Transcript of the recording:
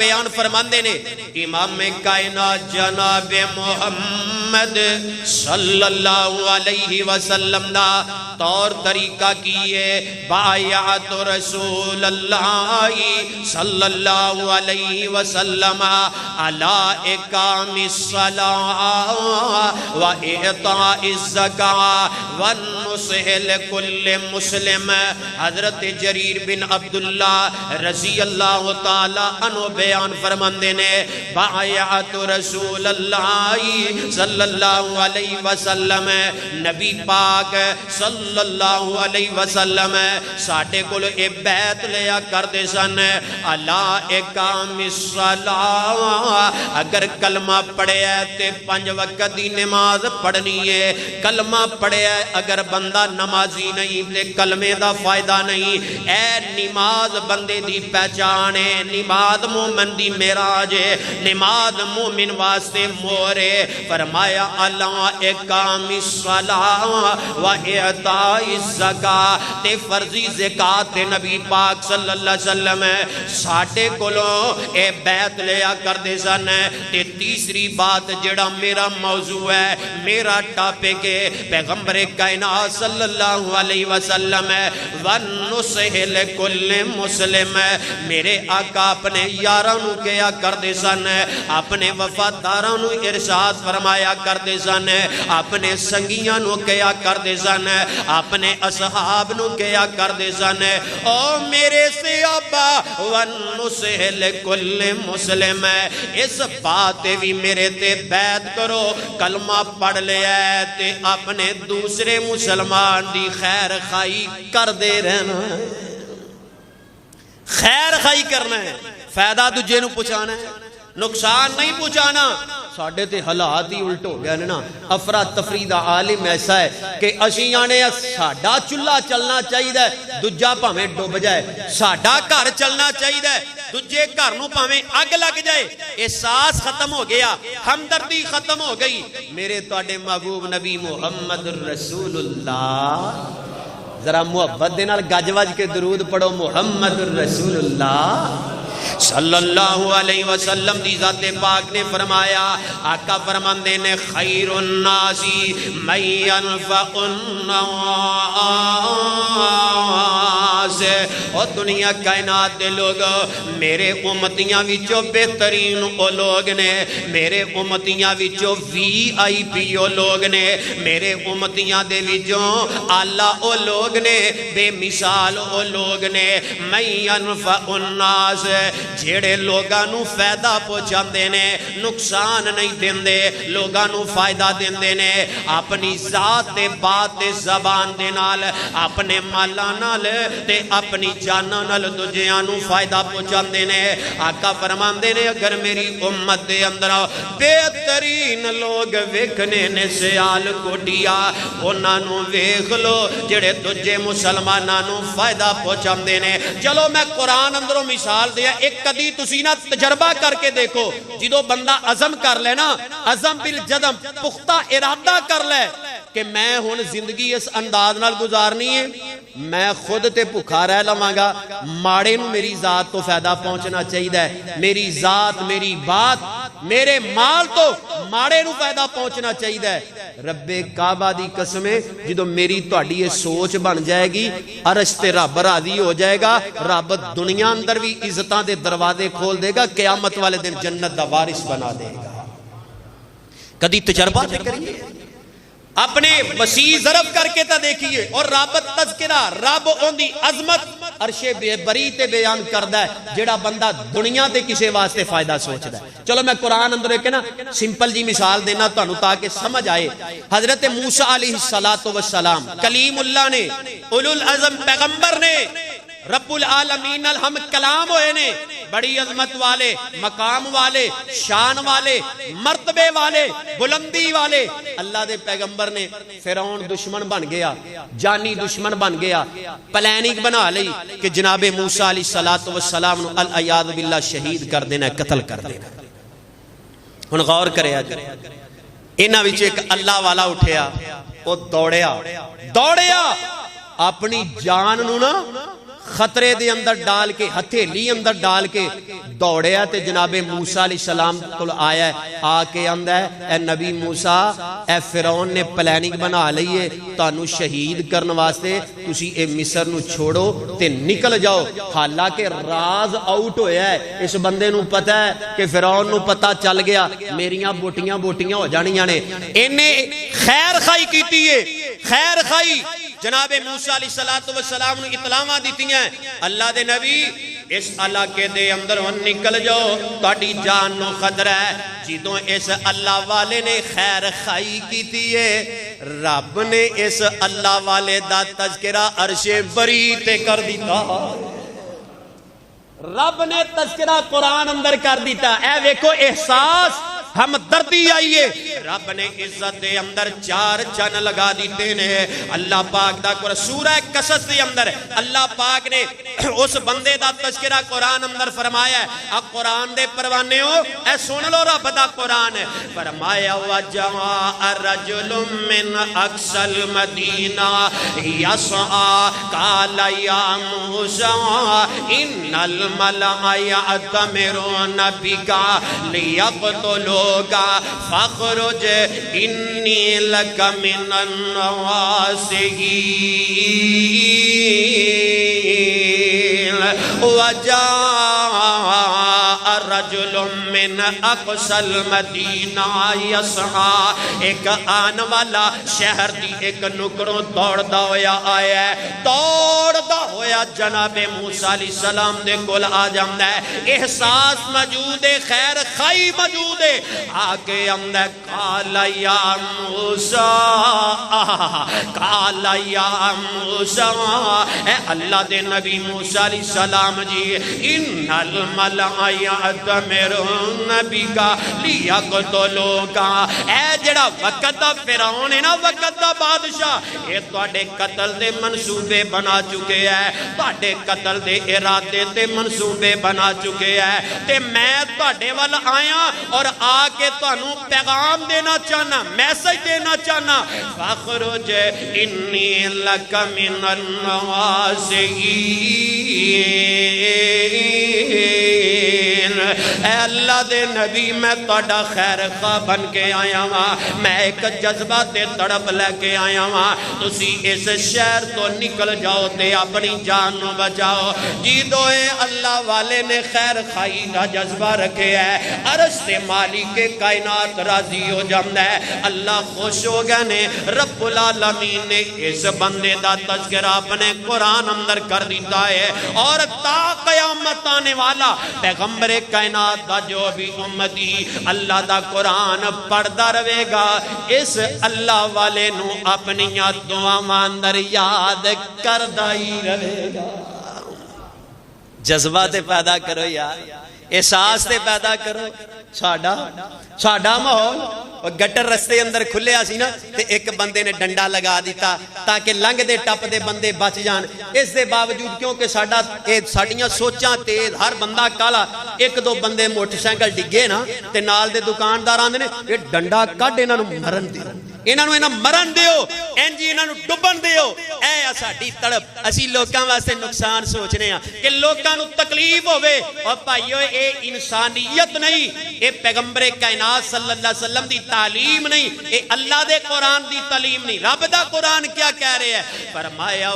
بیان فرماندے نے امام کائنات جناب محمد صلی اللہ علیہ وسلم دا طور طریقہ کیے بایعت رسول اللہ صلی اللہ علیہ وسلم علی اقام الصلاۃ و اعطاء الزکاۃ والنصح لکل مسلم۔ حضرت جریر بن عبداللہ رضی اللہ تعالی عنہ بیان فرماندے نے بایعت رسول اللہ صلی اللہ علیہ وسلم، نبی پاک صلی اللہ علیہ وسلم ساڈے کول اے بیعت لیا کردے سن الا اقام الصلاۃ، اگر کلمہ پڑھیا ہے تے 5 وقت دی نماز پڑھنی ہے، کلمہ پڑھیا ہے اگر بندہ نمازی نہیں تے کلمے دا فائدہ نہیں، اے نماز بندے دی پہچان ہے، نماز مومن دی معراج ہے، نماز مومن واسطے مور ہے۔ فرمایا الا اقام الصلاۃ و اعطاء الزکاۃ، تے فرضی زکات نبی پاک صلی اللہ علیہ وسلم ساڈے کولوں اے بیعت لیا کردے سن۔ تے تیسری بات جڑا میرا موضوع ہے، میرا ٹاپک ہے، پیغمبر کائنات صلی اللہ علیہ وسلم وَالنُّصِحِ لِكُلِّ مسلم، میرے آقا اپنے یاراں نو کیا کردے سن، اپنے وفاداراں نو ارشاد فرمایا کردے سن، اپنے سنگیاں نو کیا کردے سن، اپنے اصحاب نو کیا کردے سن، او میرے صحابہ وَالنُّصِحِ لِكُلِّ مسلم، اس بات بھی میرے تے بیعت کرو، کلمہ پڑھ لیا ہے تے اپنے دوسرے مسلمان دی خیر خائی کر دے رہنا، خیر خائی کرنا ہے، فائدہ دوجے نو پہنچانا ہے، نقصان نہیں پہنچانا۔ ساڑھے تے حالات ہی الٹ ہو گیا نا، افراد تفرید عالم ایسا ہے کہ اشیانے ساڑھا چلہ چلنا چاہید ہے، دجا پاہمیں ڈوب جائے، ساڑھا گھر چلنا چاہید ہے، دجے گھر نو پاہمیں اگ لگ جائے، احساس ختم ہو گیا، ہمدردی ختم ہو گئی۔ میرے تواڈے محبوب نبی محمد رسول اللہ، ذرا محبت دے نال گج وج کے درود پڑھو، محمد رسول اللہ صلی اللہ علیہ وسلم دی ذات پاک نے فرمایا، آقا فرماندے نے خیر الناس من ينفع الناس، اور دنیا کائنات دے لوگ میرے امتیاں وچوں بہترین او لوگ نے، میرے امتیاں وچوں VIP او لوگ نے، میرے امتیاں دے وچوں اعلیٰ او لوگ نے، بے مثال او لوگ نے، من ينفع الناس، جیڑے لوگاں نو فائدہ پہنچاندے نے، نقصان نہیں دیندے، لوگاں نو فائدہ دیندے نے، اپنی ذات تے بات تے زبان دے نال، اپنے مالاں نال تے اپنی جاناں نال دوجیاں نو فائدہ پہنچاندے نے۔ آقا فرماندے نے اگر میری امت دے اندر بہترین لوگ ویکھنے نے سیال کوٹیا، انہاں نو ویکھ لو جڑے دوجے مسلماناں نو فائدہ پہنچاندے نے۔ چلو میں قرآن اندروں مثال دیا، ایک کدی تسی نہ تجربہ کر کے دیکھو، جدو بندہ عزم کر لے نا، عزم بالجزم، پختہ ارادہ کر لے کہ میں ہن زندگی اس انداز نال گزارنی ہے، میں خود تے بھکھا رہ لواں گا، ماڑے نو میری ذات تو فائدہ پہنچنا چاہیے، میری ذات میری بات میرے مال تو ماڑے نو فائدہ پہنچنا چاہیے۔ رب کعبہ دی قسمیں جدو میری تہاڈی یہ سوچ بن جائے گی، عرش تے رب راضی ہو جائے گا، رب دنیا اندر بھی عزتاں دے دروازے کھول دے گا، قیامت والے دن جنت دا وارث بنا دے گا۔ کدی تجربہ تے کریے، اپنے وسیع ضرب کر کے تا دیکھیے، اور رب تذکرہ، رب اون دی عظمت عرش بری تے بیان کردا ہے جڑا بندہ دنیا تے کسے واسطے فائدہ سوچدا ہے۔ چلو میں قرآن اندر ایک نا سمپل جی مثال دینا تانوں تاکہ سمجھ آئے۔ حضرت موسیٰ علیہ السلام کلیم اللہ نے، اولو العظم پیغمبر نے، رب العالمین ہم کلام ہوئے نے، بڑی عظمت والے، مقام والے، شان والے، مرتبے والے، بلندی والے، اللہ دے پیغمبر نے فرعون دشمن بن گیا، جانی دشمن بن گیا، پلاننگ بنا لئی کہ جناب موسیٰ علیہ السلام نو العیاذ باللہ شہید کر دینا، قتل کر دینا۔ ہن غور کرے آج انہاں وچ ایک اللہ والا اٹھیا، وہ دوڑیا اپنی جان نو نا خطرے دے اندر ڈال کے ہتھیلی اندر ڈال کے دوڑیا تے جناب موسیٰ علیہ السلام کو آیا ہے آ کے آندا ہے اے نبی موسیٰ اے فرعون نے پلاننگ بنا لئیے تانوں شہید کرن واسطے تسی اے مصر نو چھوڑو تے نکل جاؤ حالانکہ راز آؤٹ ہویا ہے اس بندے نو پتہ ہے کہ فرعون نو پتہ چل گیا میریاں بوٹیاں ہو جانیاں نے انہیں خیر خائی کیتی ہے خیر خائی جناب موسیٰ علیہ السلام نے اطلاعاں دیتی ہیں اللہ دے نبی اس علاقے دے اندر نکل جاؤ تاڑی جان نو خطرہ ہے جیدوں اس اللہ والے نے خیر خائی کیتی ہے رب نے اس اللہ والے دا تذکرہ عرش بری تے کر دیتا رب نے تذکرہ قرآن اندر کر دیتا اے ویکھو احساس ہم دردی آئیے رب نے عزت دے اندر 4 چن لگا دیتے ہیں اللہ پاک دا سورہ قصص دے اندر اللہ پاک نے اس بندے دا تذکرہ قرآن اندر فرمایا ہے اب قرآن دے پروانے ہو اے سن لو رب دا قرآن ہے فرمایا وَجَوَاءَ رَجُلٌ مِّنْ أَقْصَى الْمَدِينَةِ يَسْعَى قَالَ يَا مُوسَىٰ إِنَّ الْمَلَأَ يَأْتَمِرُونَ بِكَ لِيَقْتُلُوكَ فَاخْرُجْ إِنِّي لَكَ مِنَ النَّاصِحِينَ وَجَاءَ رَجُلٌ مِّنْ أَقْصَى الْمَدِينَةِ يَسْعَى ایک آن والا شہر دی ایک نکروں دوڑدا ہویا آیا ہے دوڑدا ہویا جناب موسیٰ علیہ السلام دے کول آ جاندا ہے احساس موجود ہے خیر خائی موجود ہے آگے اندر قال یا موسیٰ اے اللہ دے نبی موسیٰ علیہ السلام جی ان الملأ یأتمرون بک لیقتلوک اے جڑا وقت دا فرعون ہے نا وقت دا بادشاہ اے تواڈے قتل دے منصوبے بنا چکے ہیں تواڈے قتل دے ارادے تے منصوبے بنا چکے ہیں تے میں تواڈے وال آیا اور آ کے تانوں پیغام دینا چاہنا میسج دینا چاہنا فاخرج انی لک من الناصحین اے اللہ دے نبی میں تہاڈا خیر خواہ بن کے آیا ہاں میں ایک جذبہ تے تڑپ لے کے آیا ہاں تسی اس شہر تو نکل جاؤ تے اپنی جان نو بچاؤ جی دوئے اللہ والے نے خیر خائی کا جذبہ رکھے ہے عرش سے مالک کائنات راضی ہو جاندہ ہے اللہ خوش ہو گئے نے رب العالمین نے اس بندے دا تذکرہ اپنے قرآن اندر کر دیتا ہے اور تا قیامت آنے والا پیغمبر کائنات دا جو بھی امتی اللہ دا قرآن پڑھدا رہے گا اس اللہ والے نو اپنی دعاواں اندر یاد کردا ہی رہے گا جذبہ تے پیدا کرو یار احساس تے پیدا کرو ساڈا ماحول گٹر رستے اندر کھلے آسی نا تے ایک بندے نے ڈنڈا لگا دیتا تاکہ لنگ دے ٹپ دے بندے بچ جان اس دے باوجود کیونکہ ساڈیاں سوچاں تیز ہر بندہ کالا ایک دو بندے موٹر سائیکل ڈگے نا تے نال دے دکاندار آندے نے یہ ڈنڈا کڈ انہاں نوں مرن دے انہاں مرن دیو انجی انہاں نوں ڈبن دیو اے ساڈی تڑپ اسی لوکاں واسطے نقصان سوچنے ہاں کہ لوکاں نوں تکلیف ہوے اور بھائیو اے انسانیت نہیں اے پیغمبر کائنات صلی اللہ علیہ وسلم دی تعلیم نہیں اے اللہ دے قرآن دی تعلیم نہیں رب دا قرآن کیا کہہ رہے ہیں فرمایا